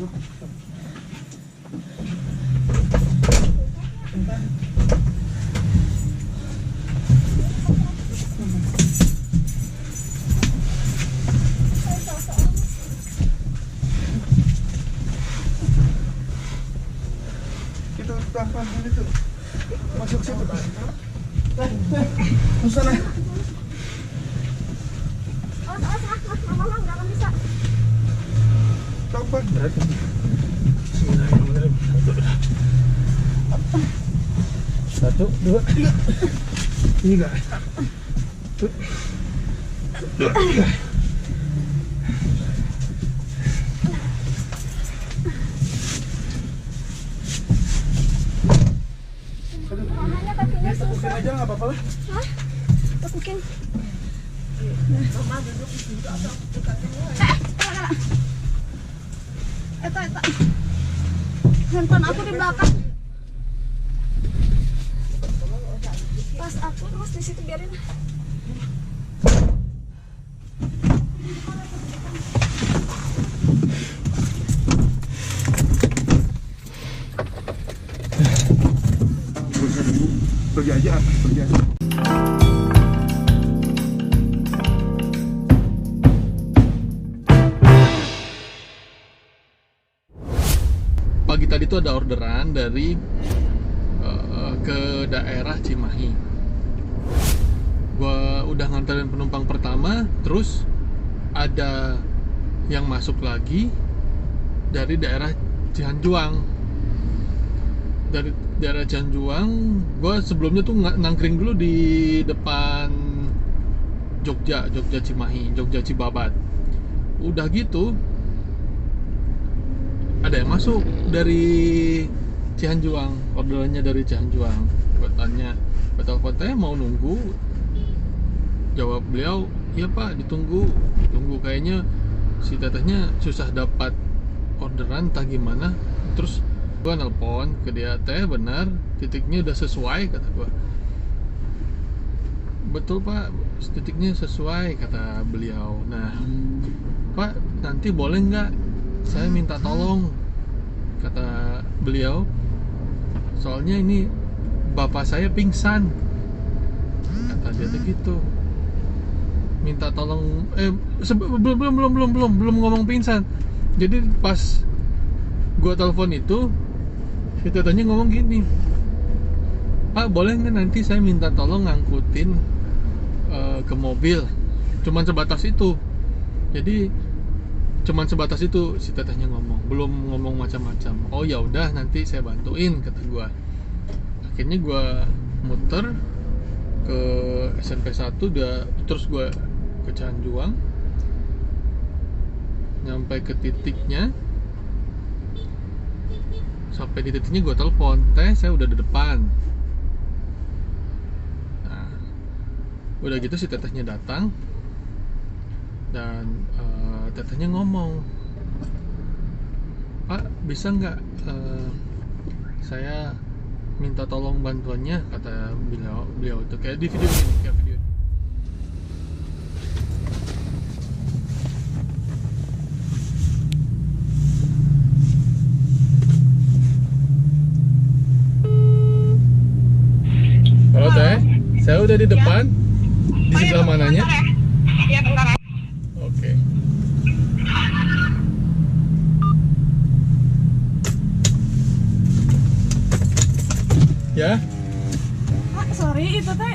masuk. Itu pelan-pelan itu. Masuk situ. Masuk sana. Mama nggak akan bisa. Pelan-pelan. Satu, dua, tiga. Mamanya kakinya Tekukin susah. aja nggak apa-apa lah. Hah? Tekukin. Mama duduk di sini. Eta. Handphone aku di belakang. Pas aku terus di situ biarin. Pergi aja, pergi aja. Pagi tadi tuh ada orderan dari ke daerah Cimahi. Gua udah nganterin penumpang pertama, terus ada yang masuk lagi dari daerah Cianjuang. Dari daerah Cianjuang, gue sebelumnya tuh nangkring dulu di depan Jogja Cimahi, Jogja Cibabat. Udah gitu, ada yang masuk dari Cianjuang, orderannya dari Cianjuang. Gue tanya, gue telepon teh mau nunggu. Jawab beliau, iya pak, ditunggu. Kayaknya si tetehnya susah dapat orderan, entah gimana. Terus gue nelpon ke dia, teh benar titiknya udah sesuai, kata gue. Betul pak, titiknya sesuai, kata beliau. Nah pak, nanti boleh nggak saya minta tolong, kata beliau, soalnya ini bapak saya pingsan, kata dia tuh gitu. Minta tolong, belum ngomong pingsan. Jadi pas gua telepon itu, si tetanya ngomong gini, pak boleh nggak nanti saya minta tolong ngangkutin ke mobil. Cuman sebatas itu. Jadi cuman sebatas itu si tetehnya ngomong, belum ngomong macam-macam. Oh ya udah, nanti saya bantuin, kata gua. Akhirnya gua muter ke SMP 1, terus gua ke Cianjuang, nyampe ke titiknya. Sampai di titiknya gue telepon, teh saya udah di depan. Nah, udah gitu si tetehnya datang dan tetehnya ngomong, pak bisa nggak saya minta tolong bantuannya, kata beliau itu kayak di video ini, kayak video. Halo teh, saya udah di depan. Di sebelah mananya? Iya bentar. Oke. Ya? Pak, sorry itu teh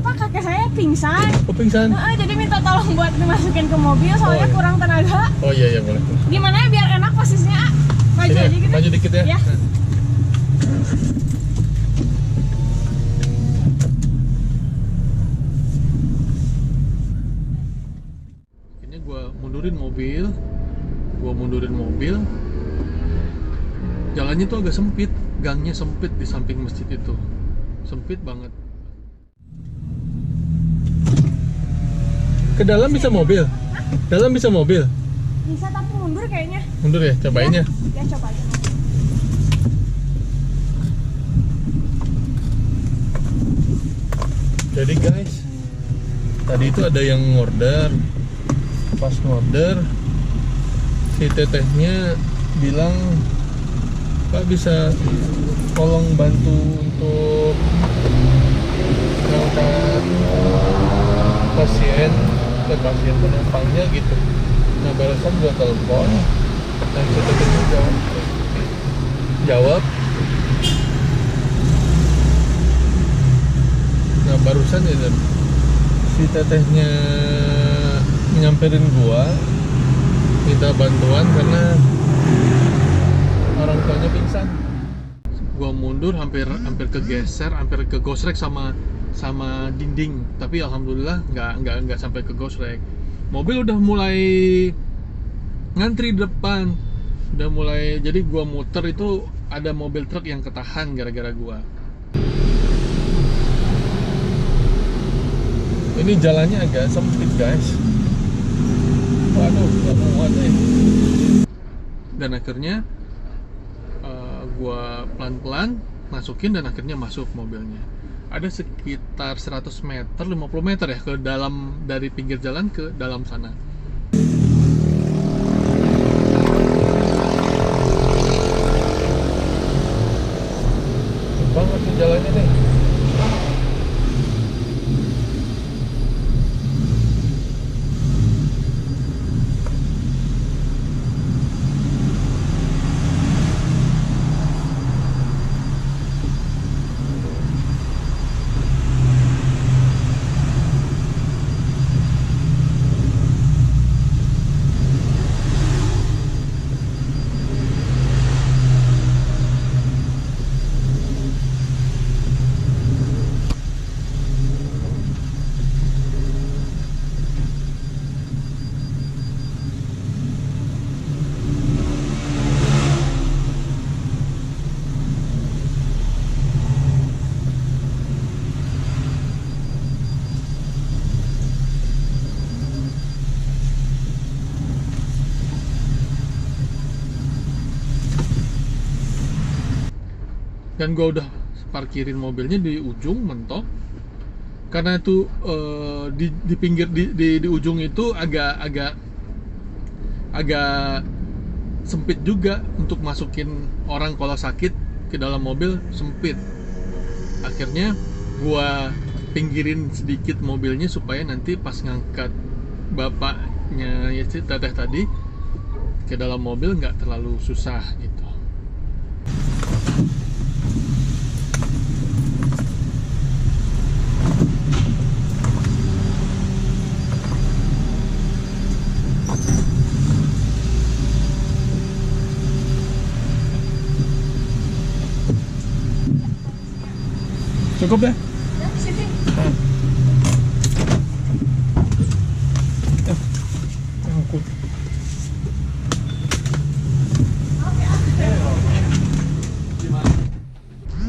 kakek saya pingsan. Oh pingsan? Jadi minta tolong buat dimasukin ke mobil soalnya Oh, iya. kurang tenaga. Oh iya boleh. Gimana ya biar enak posisinya? Maju Sini, aja gitu. maju dikit ya. Ya. Akhirnya gue mundurin mobil. Jalannya tuh agak sempit, gangnya sempit di samping masjid itu, sempit banget. Ke dalam bisa mobil? Dalam bisa mobil? Bisa tapi mundur kayaknya. Mundur ya, cobain ya. Ya coba aja. Jadi guys, tadi itu ada yang ngorder. Pas ngorder, si tetehnya bilang, Pak bisa tolong bantu untuk ngangkat pasien penumpangnya gitu. Nah barusan gua telepon dan si tetehnya jawab. Nah barusan ya si tetehnya nyamperin gua minta bantuan karena orang tuanya pingsan. Gua mundur hampir kegeser, hampir kegosrek sama dinding, tapi alhamdulillah nggak sampai kegosrek. Mobil udah mulai ngantri di depan, udah mulai, jadi gua muter itu ada mobil truk yang ketahan gara-gara gua. Ini jalannya agak sempit guys, waduh nggak muat dan akhirnya gua pelan-pelan masukin dan akhirnya masuk mobilnya. Ada sekitar 100 meter, 50 meter ya ke dalam, dari pinggir jalan ke dalam sana. Banget tuh jalannya nih. Dan gue udah parkirin mobilnya di ujung mentok, karena itu di pinggir di ujung itu agak sempit juga untuk masukin orang kalau sakit ke dalam mobil, sempit. Akhirnya gue pinggirin sedikit mobilnya supaya nanti pas ngangkat bapaknya ya si teteh tadi ke dalam mobil nggak terlalu susah gitu. Cukup deh. Sini. Angkut.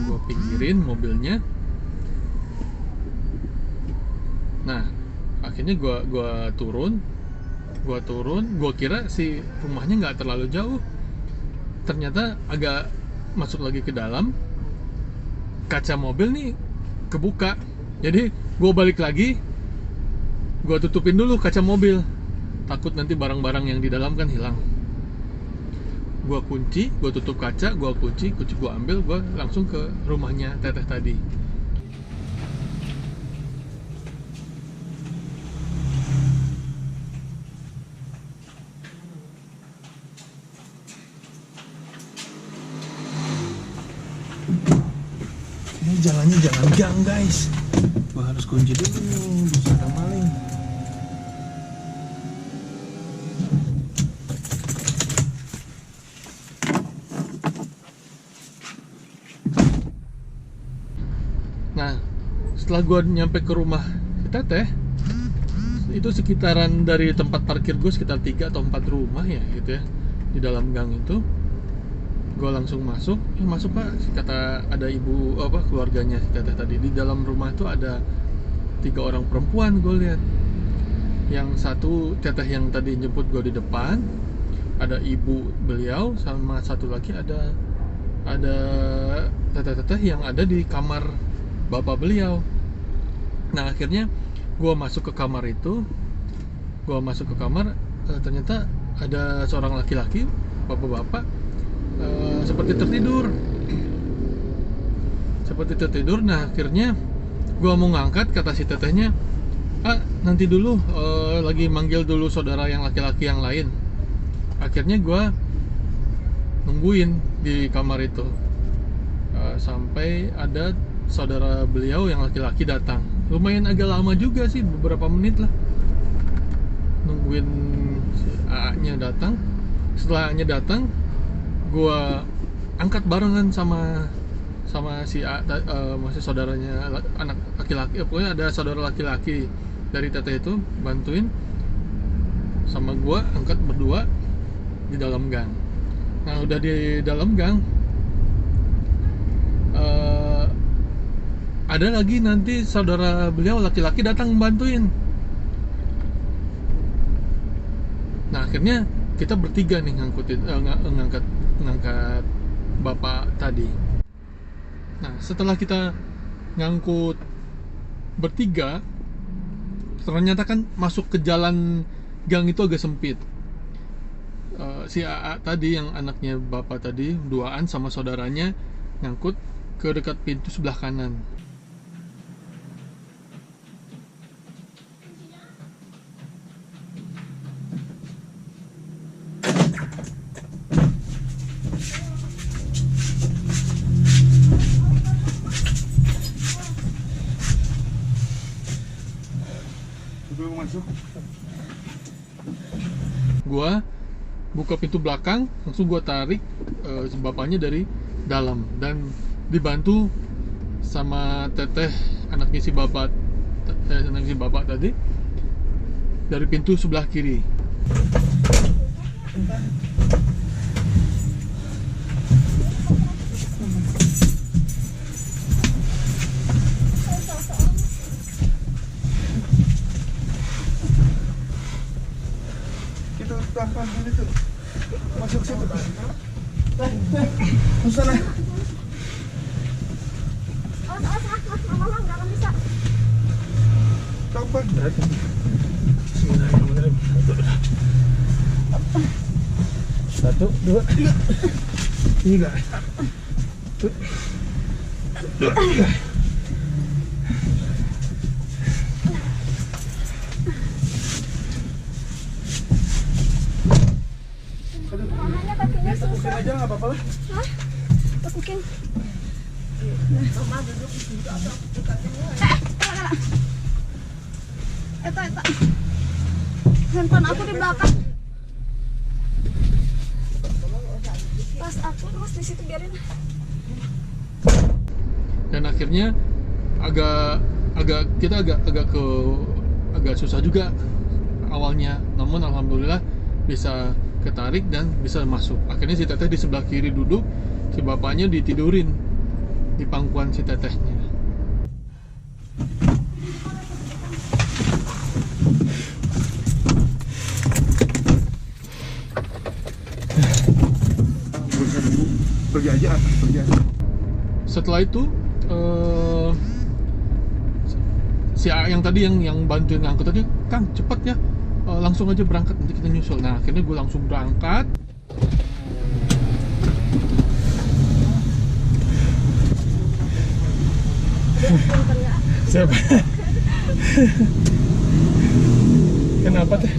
Gua pinggirin mobilnya. Nah, akhirnya gua turun. Gua kira si rumahnya nggak terlalu jauh. Ternyata agak masuk lagi ke dalam. Kaca mobil nih kebuka, jadi gue balik lagi, gue tutupin dulu kaca mobil, takut nanti barang-barang yang di dalam kan hilang. Gue kunci, gue tutup kaca, gue kunci gue ambil, gue langsung ke rumahnya teteh tadi. Ini jalannya jalan gang guys, gua harus kunci dulu nih, bisa ada maling. Nah setelah gua nyampe ke rumah si teteh, itu sekitaran dari tempat parkir gue sekitar 3 atau 4 rumah ya gitu ya, di dalam gang itu. Gue langsung masuk pak, kata ada ibu keluarganya teteh tadi. Di dalam rumah itu ada 3 orang perempuan gue lihat. Yang satu teteh yang tadi jemput gue di depan, ada ibu beliau, sama satu lagi ada teteh-teteh yang ada di kamar bapak beliau. Nah akhirnya gue masuk ke kamar itu, ternyata ada seorang laki-laki, bapak-bapak seperti tertidur. Nah akhirnya gua mau ngangkat, kata si tetehnya, nanti dulu, lagi manggil dulu saudara yang laki-laki yang lain. Akhirnya gua nungguin di kamar itu sampai ada saudara beliau yang laki-laki datang. Lumayan agak lama juga sih, beberapa menit lah nungguin si AA-nya datang. Setelah AA-nya datang, gua angkat barengan sama si A, masih saudaranya anak laki-laki. Pokoknya ada saudara laki-laki dari teteh itu bantuin, sama gua angkat berdua di dalam gang. Nah udah di dalam gang, ada lagi nanti saudara beliau laki-laki datang membantuin. Nah akhirnya kita bertiga nih ngangkat bapak tadi. Nah setelah kita ngangkut bertiga, ternyata kan masuk ke jalan gang itu agak sempit. Si AA tadi yang anaknya bapak tadi duaan sama saudaranya ngangkut ke dekat pintu sebelah kanan. Sebelum masuk, Gua buka pintu belakang, langsung gua tarik si bapaknya dari dalam dan dibantu sama teteh anaknya si bapak tadi dari pintu sebelah kiri. kita tahan dulu tuh. Masuk situ. Sana. Mama nggak akan bisa. Kapan? Bismillahirrahmanirrahim. Satu, dua, tiga. Mamanya kakinya Tepukin susah. aja nggak apa-apa lah. Hah? Tepukin. Mama duduk di situ atau Eta. Handphone aku di belakang. Pas aku terus di situ biarin. Dan akhirnya agak susah juga awalnya, namun alhamdulillah bisa ketarik dan bisa masuk. Akhirnya si teteh di sebelah kiri duduk, si bapaknya ditidurin di pangkuan si tetehnya. pergi aja. Setelah itu si A yang tadi yang bantuin ngangkut tadi, Kang cepet ya, langsung aja berangkat nanti kita nyusul. Nah akhirnya gue langsung berangkat. Siapa? Kenapa teh?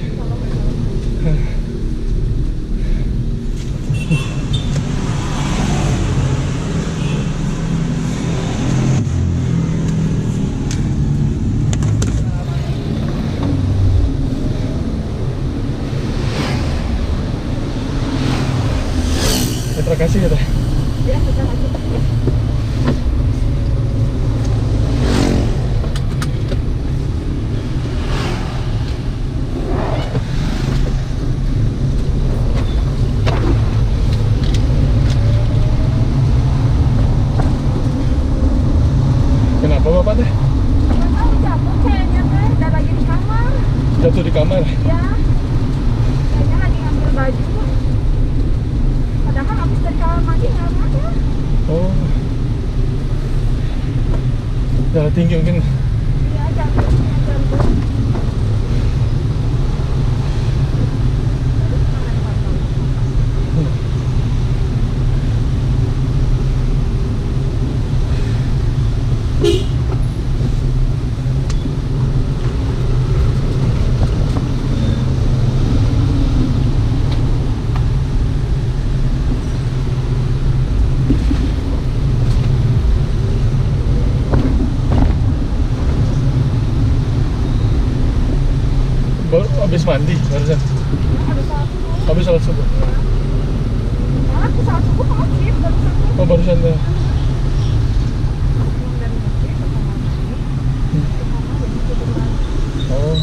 Terima kasih ya teh. Ya, kita lanjut. Kenapa bapak teh? Nggak tahu jatuh kayaknya teh, dan lagi di kamar. Jatuh di kamar. Ya, kayaknya lagi ngambil baju. Padahal habis dari kamar mandi nggak ada. Oh. Darah tinggi mungkin. Iya, jantung. habis mandi barusan. Ada saat subuh. Habis sholat subuh. Karena aku saat subuh ke masjid barusan tuh. Oh barusan tuh. Pulang dari masjid ke kamar mandi. Ke kamar jadi tidur lagi. Oh.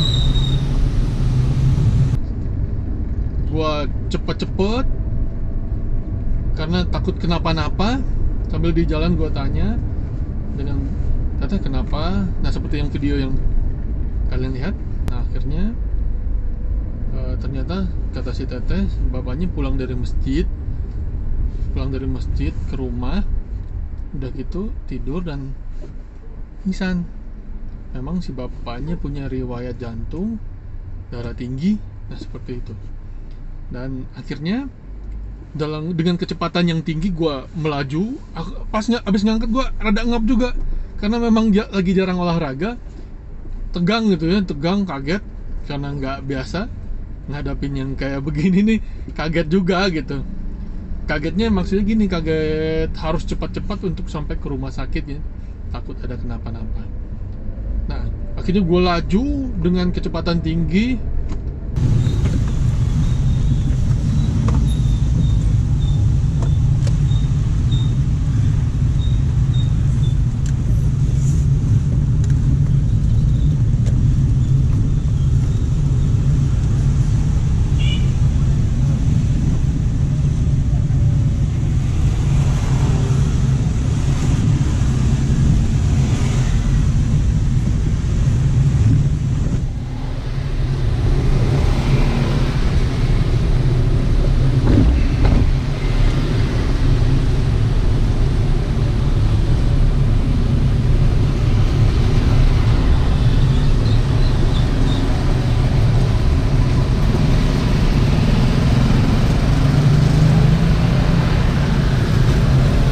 Gua cepet-cepet karena takut kenapa-napa. Sambil di jalan gua tanya dengan Teteh kenapa? Nah seperti yang video yang kalian lihat. Nah akhirnya ternyata kata si Teteh bapaknya pulang dari masjid ke rumah, udah gitu tidur dan pingsan. Memang si bapaknya punya riwayat jantung, darah tinggi, nah seperti itu. Dan akhirnya dengan kecepatan yang tinggi gua melaju. Pas abis ngangkat gua rada ngap juga karena memang lagi jarang olahraga, tegang gitu ya, kaget karena nggak biasa ngadapin yang kayak begini nih, kaget juga gitu. Kagetnya maksudnya gini, kaget harus cepat-cepat untuk sampai ke rumah sakit ya, takut ada kenapa-napa. Nah akhirnya gue laju dengan kecepatan tinggi.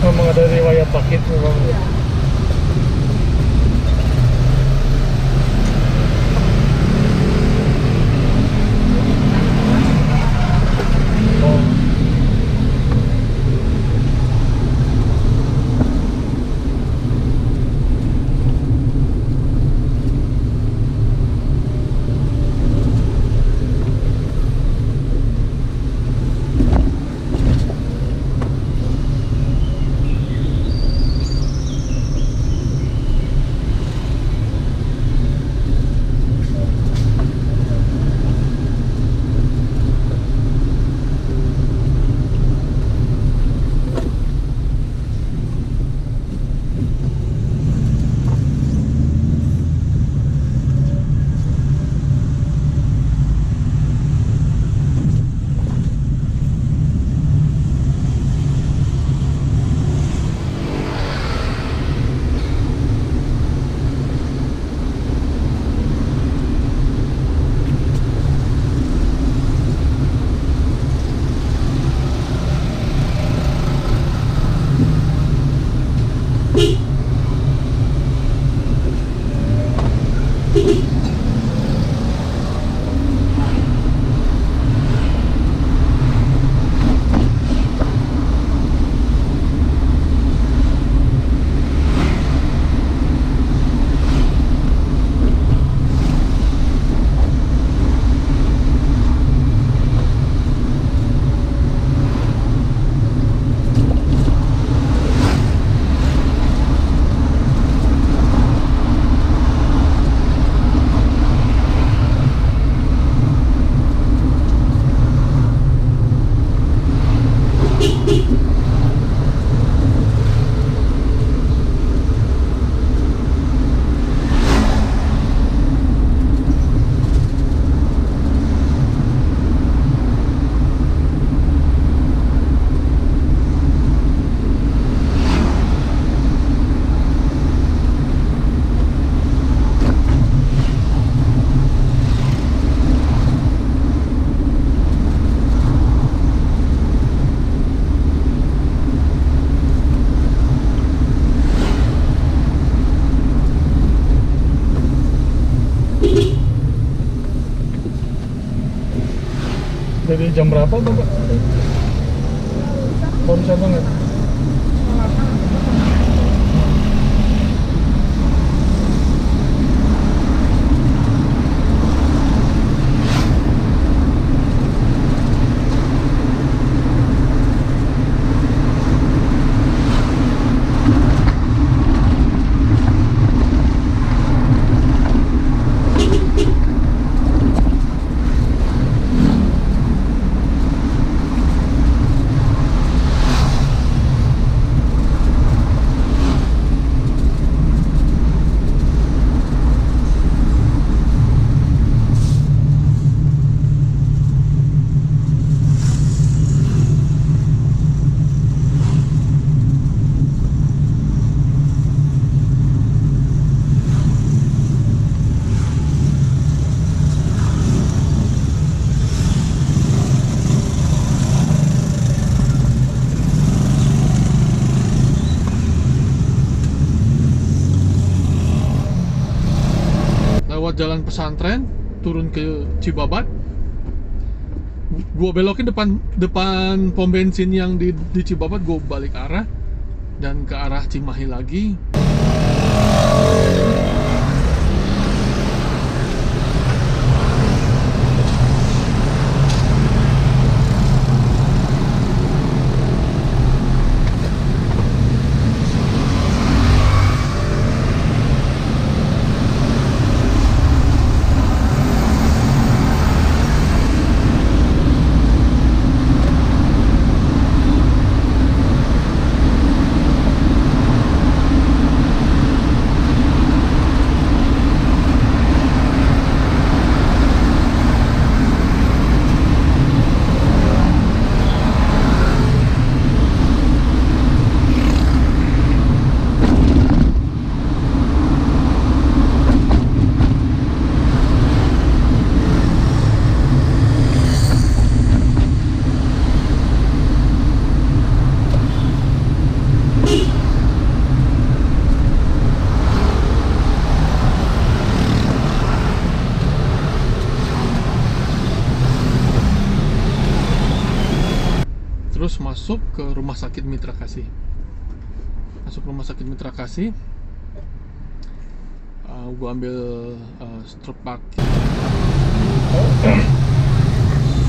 Memang ada riwayat sakit memang. Iya. Oh. Dari jam berapa Bapak? Barusan banget. jalan pesantren, turun ke Cibabat. Gue belokin depan pom bensin yang di Cibabat, gue balik arah dan ke arah Cimahi lagi. Terus masuk ke rumah sakit Mitra Kasih. Gue ambil stroke pack.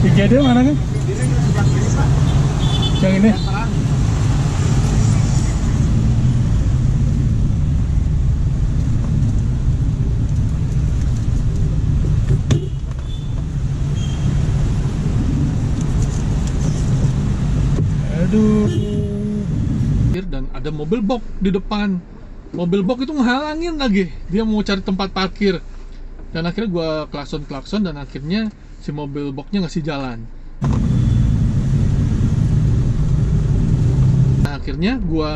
IGD mana nih? Yang ini? Dan ada mobil box di depan. Mobil box itu ngehalangin lagi, dia mau cari tempat parkir. Dan akhirnya gue klakson dan akhirnya si mobil boxnya ngasih jalan. Nah, akhirnya gue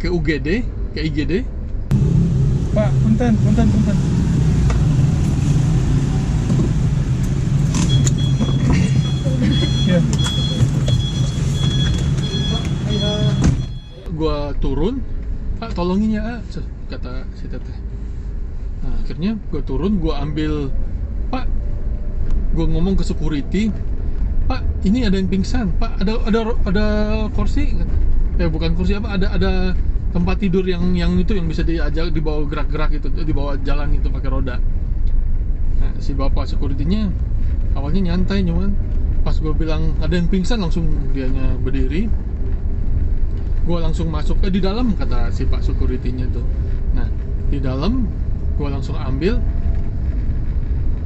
ke UGD, ke IGD. Pak, punten. Ya. Gua turun, Pak tolongin ya, kata si teteh. Nah, akhirnya gua turun, gua ambil, Pak, gua ngomong ke security, Pak, ini ada yang pingsan, Pak, ada kursi, bukan kursi apa, ada tempat tidur yang itu yang bisa dibawa gerak-gerak itu, dibawa jalan itu pakai roda. Nah, si bapak security-nya awalnya nyantai, cuman pas gue bilang ada yang pingsan langsung dianya berdiri. Gue langsung masuk di dalam, kata si pak security-nya tuh. Nah, di dalam gue langsung ambil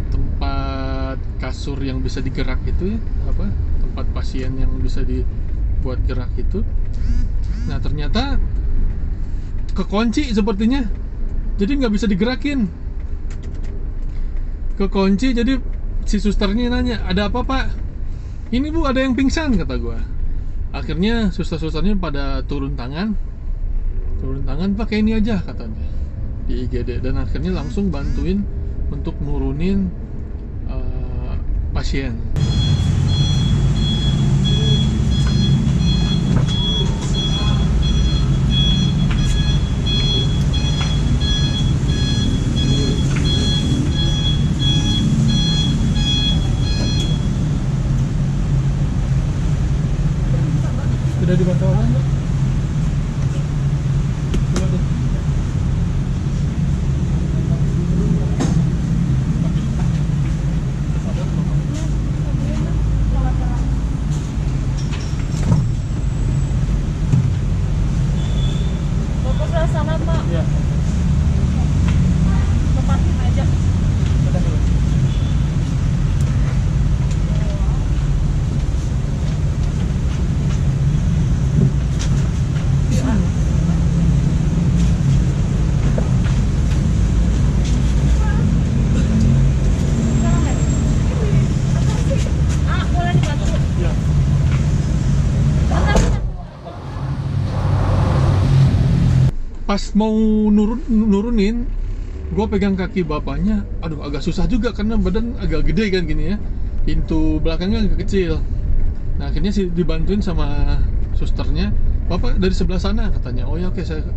tempat kasur yang bisa digerak itu ya, tempat pasien yang bisa dibuat gerak itu. Nah, ternyata kekunci sepertinya, jadi nggak bisa digerakin. Kekunci, jadi si susternya nanya, ada apa pak? Ini bu, ada yang pingsan, kata gue. Akhirnya suster-susternya pada turun tangan, pakai ini aja katanya di IGD, dan akhirnya langsung bantuin untuk nurunin pasien. Udah dibantu orang? Bagus sana pak. Iya. Lepasin aja. Pas mau nurunin, gue pegang kaki bapaknya, aduh agak susah juga karena badan agak gede kan gini ya, pintu belakangnya agak kecil. Nah akhirnya sih dibantuin sama susternya, bapak dari sebelah sana katanya. Oh ya oke, saya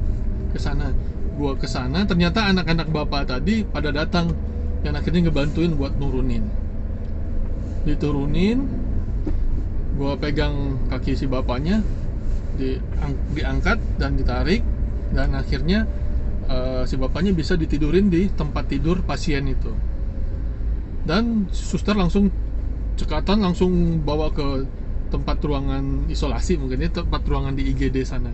ke sana. gua kesana, ternyata anak-anak bapak tadi pada datang dan akhirnya ngebantuin buat nurunin. Diturunin, gua pegang kaki si bapaknya, diangkat dan ditarik, dan akhirnya si bapaknya bisa ditidurin di tempat tidur pasien itu. Dan suster langsung cekatan, langsung bawa ke tempat ruangan isolasi, mungkin ini tempat ruangan di IGD sana.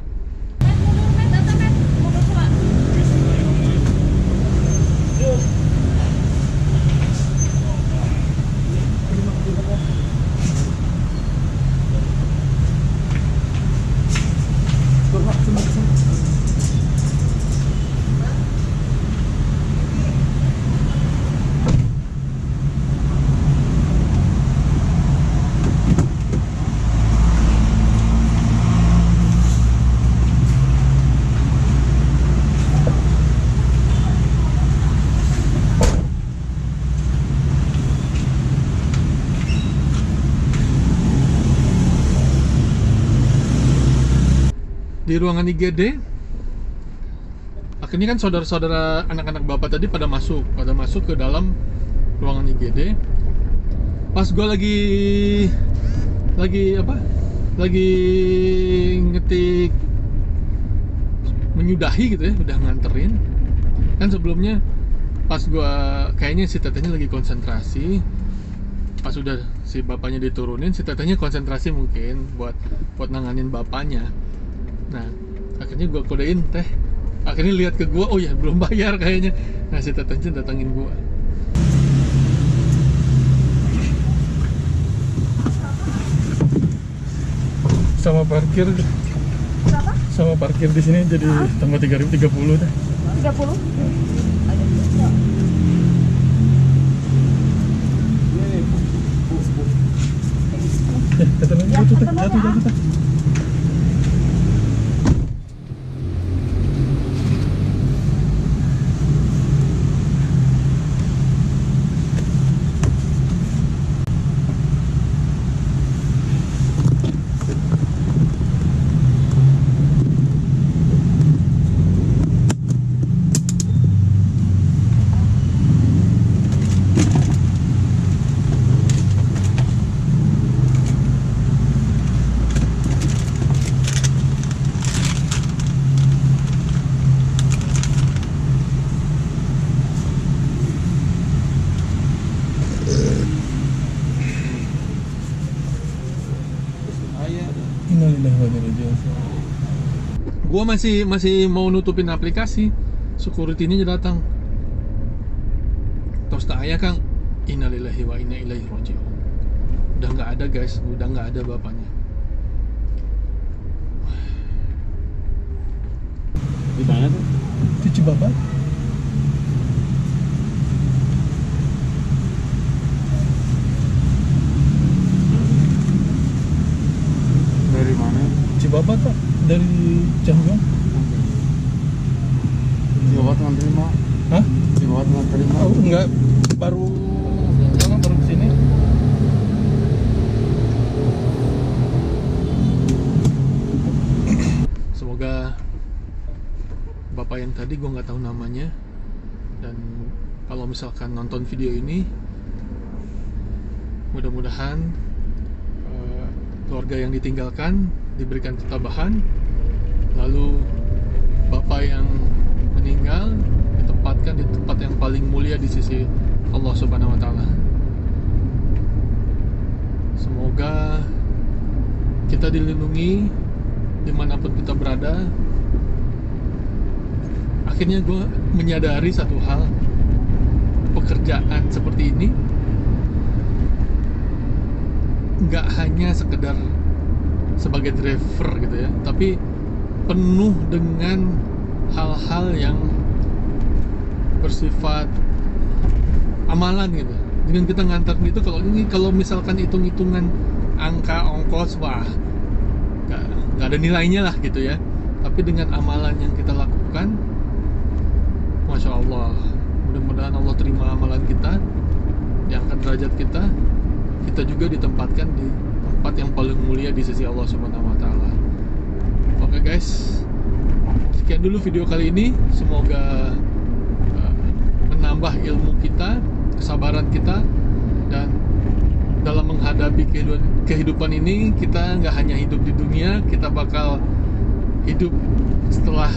Di ruangan IGD akhirnya kan saudara-saudara anak-anak bapak tadi pada masuk ke dalam ruangan IGD. Pas gue lagi ngetik menyudahi gitu ya, udah nganterin kan. Sebelumnya pas gue kayaknya si tetehnya lagi konsentrasi, pas udah si bapaknya diturunin, si tetehnya konsentrasi mungkin buat nanganin bapaknya. Nah, akhirnya gue kodein teh, akhirnya lihat ke gue, oh ya belum bayar kayaknya. Nah, si tetehnya datangin gue. Sama parkir. Berapa? Sama parkir di sini jadi tambah 3.030 deh. 30? Kata lagi Ya, jatuh teh, kata jatuh lagi, teh. Innalillahi wa inna ilaihi raji'un. Gua masih mau nutupin aplikasi, security-nya datang. Terus tak ayah Kang, innalillahi wa inna ilaihi raji'un. Udah nggak ada guys, udah nggak ada bapaknya. Di mana tuh? Di Cibabat. Dari mana? Cibabat Pak, dari Cianjur. Cibabat nggak terima. Hah? Cibabat nggak terima. Oh, enggak, baru kesini. Semoga bapak yang tadi gue nggak tahu namanya, dan kalau misalkan nonton video ini, mudah-mudahan keluarga yang ditinggalkan diberikan ketabahan, lalu bapak yang meninggal ditempatkan di tempat yang paling mulia di sisi Allah Subhanahu wa Ta'ala. Semoga kita dilindungi dimanapun kita berada. Akhirnya gue menyadari satu hal, pekerjaan seperti ini nggak hanya sekedar sebagai driver gitu ya, tapi penuh dengan hal-hal yang bersifat amalan gitu. Dengan kita ngantar gitu, kalau misalkan hitung-hitungan angka ongkos, wah nggak ada nilainya lah gitu ya. Tapi dengan amalan yang kita lakukan, Masya Allah, mudah-mudahan Allah terima amalan kita, diangkat derajat kita juga ditempatkan di tempat yang paling mulia di sisi Allah Subhanahu wa Ta'ala. Oke guys, Sekian dulu video kali ini. Semoga menambah ilmu kita, kesabaran kita, dan dalam menghadapi kehidupan ini, kita nggak hanya hidup di dunia, kita bakal hidup setelah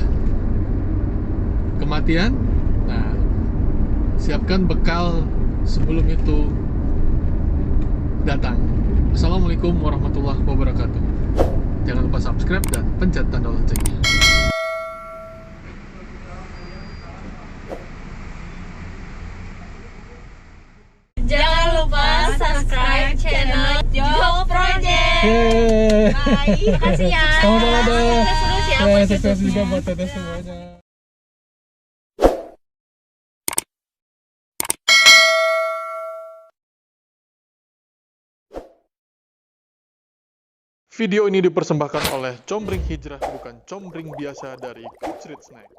kematian. Nah, siapkan bekal sebelum itu datang. Assalamualaikum warahmatullahi wabarakatuh. Jangan lupa subscribe dan pencet tanda loncengnya. Jangan lupa subscribe channel Joe Project. Yeay. Bye, makasih ya. Sama-sama deh. Sukses terus ya buat Sukses juga YouTube-nya. buat teteh semuanya. Video ini dipersembahkan oleh Combring Hijrah, bukan combring biasa dari Kucrit Snack.